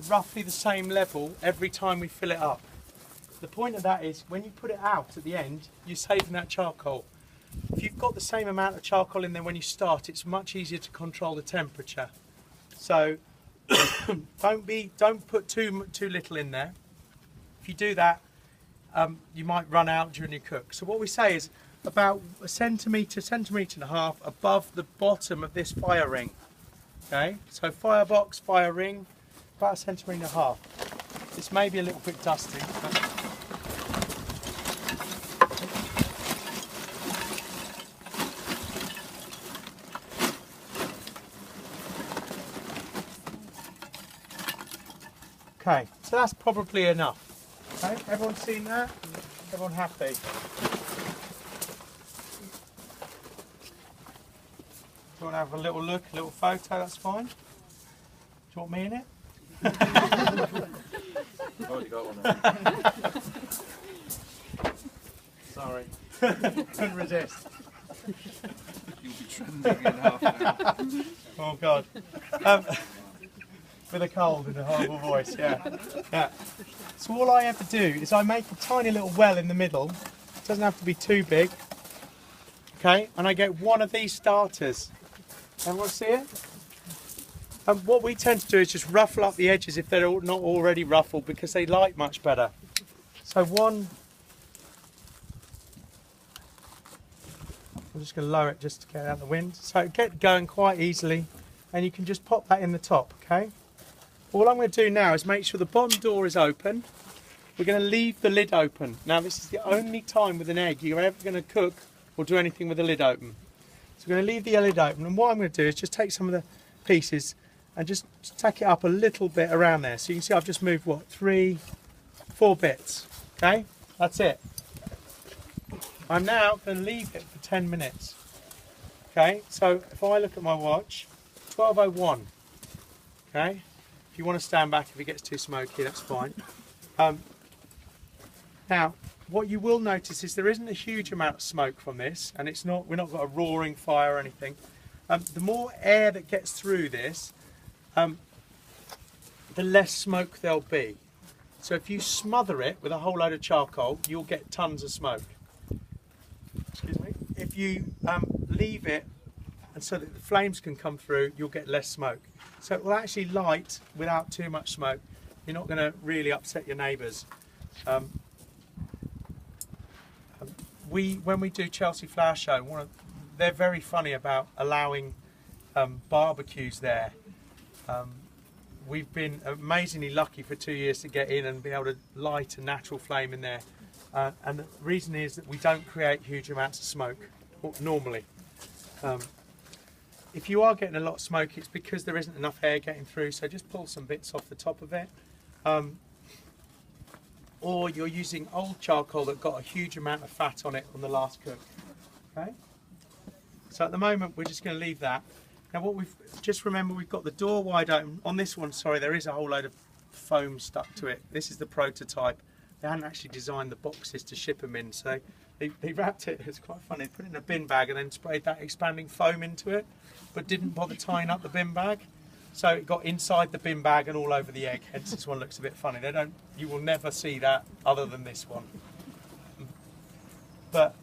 roughly the same level every time we fill it up. The point of that is when you put it out at the end, you're saving that charcoal. If you've got the same amount of charcoal in there when you start, it's much easier to control the temperature. So don't put too little in there. If you do that, you might run out during your cook. So what we say is about a centimetre and a half above the bottom of this fire ring. Okay, so firebox, fire ring, about a centimetre and a half. This may be a little bit dusty. Okay, so that's probably enough. Okay, everyone seen that? Everyone happy? Do you want to have a little look, a little photo? That's fine. Do you want me in it? I've already got one. Sorry, couldn't resist. You'll be trending in half an hour. Oh God. With a cold and a horrible voice, yeah. So all I have to do is I make a tiny little well in the middle. It doesn't have to be too big. Okay, and I get one of these starters. Everyone see it? And what we tend to do is just ruffle up the edges if they're not already ruffled because they light much better. So one, I'm just going to lower it just to get out the wind. So get going quite easily and you can just pop that in the top, okay? All I'm going to do now is make sure the bottom door is open. We're going to leave the lid open. Now this is the only time with an egg you're ever going to cook or do anything with the lid open. So we're going to leave the lid open and what I'm going to do is just take some of the pieces and just tack it up a little bit around there. So you can see I've just moved what, 3, 4 bits. Okay, that's it. I'm now going to leave it for 10 minutes. Okay, so if I look at my watch, 12:01. Okay. If you want to stand back if it gets too smoky, that's fine. Now, what you will notice is there isn't a huge amount of smoke from this, and we're not got a roaring fire or anything. The more air that gets through this, the less smoke there'll be. So if you smother it with a whole load of charcoal, you'll get tons of smoke. Excuse me. If you leave it and so that the flames can come through, you'll get less smoke. So it will actually light without too much smoke. You're not going to really upset your neighbours. When we do Chelsea Flower Show, they're very funny about allowing barbecues there. We've been amazingly lucky for 2 years to get in and be able to light a natural flame in there. And the reason is that we don't create huge amounts of smoke normally. If you are getting a lot of smoke, it's because there isn't enough air getting through, so just pull some bits off the top of it. Or you're using old charcoal that got a huge amount of fat on it on the last cook. Okay? So at the moment we're just going to leave that. Now just remember we've got the door wide open. On this one, sorry, there is a whole load of foam stuck to it. This is the prototype. They hadn't actually designed the boxes to ship them in, so they wrapped it, it's quite funny, they put it in a bin bag and then sprayed that expanding foam into it, but didn't bother tying up the bin bag. So it got inside the bin bag and all over the egg, hence this one looks a bit funny. You will never see that other than this one. But,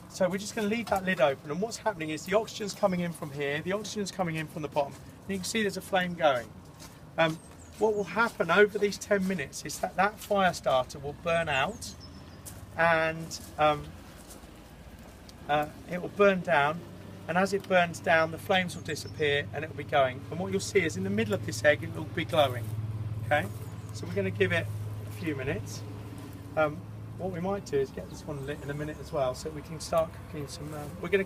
so we're just going to leave that lid open, and what's happening is the oxygen's coming in from here, the oxygen's coming in from the bottom, and you can see there's a flame going. What will happen over these 10 minutes is that fire starter will burn out and it will burn down, and as it burns down the flames will disappear and it will be going, and what you'll see is in the middle of this egg it will be glowing. Okay, so we're going to give it a few minutes. What we might do is get this one lit in a minute as well so we can start cooking some, we're going to cook